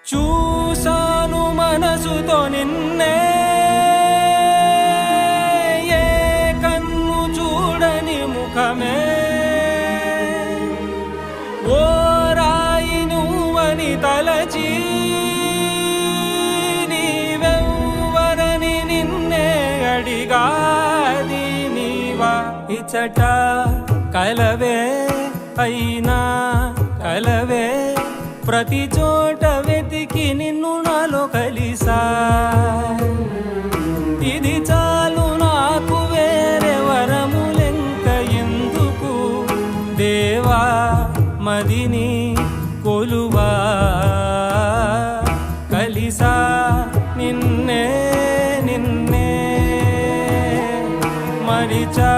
చూసాను మనసుతో నిన్నే, ఏ కన్ను చూడని ముఖమే, ఓ రాయి నువ్వని తలచి నీవెవ్వరని నిన్నే అడిగాది నీవా. ఇచ్చట కలవే అయినా కలవే, ప్రతి చోట వెతికి నిన్ను నాలో కలిసా. ఇది చాలు నాకు, వేరే వరములెంక ఎందుకు దేవా, మదిని కొలువా. కలిసా నిన్నే నిన్నే మరిచా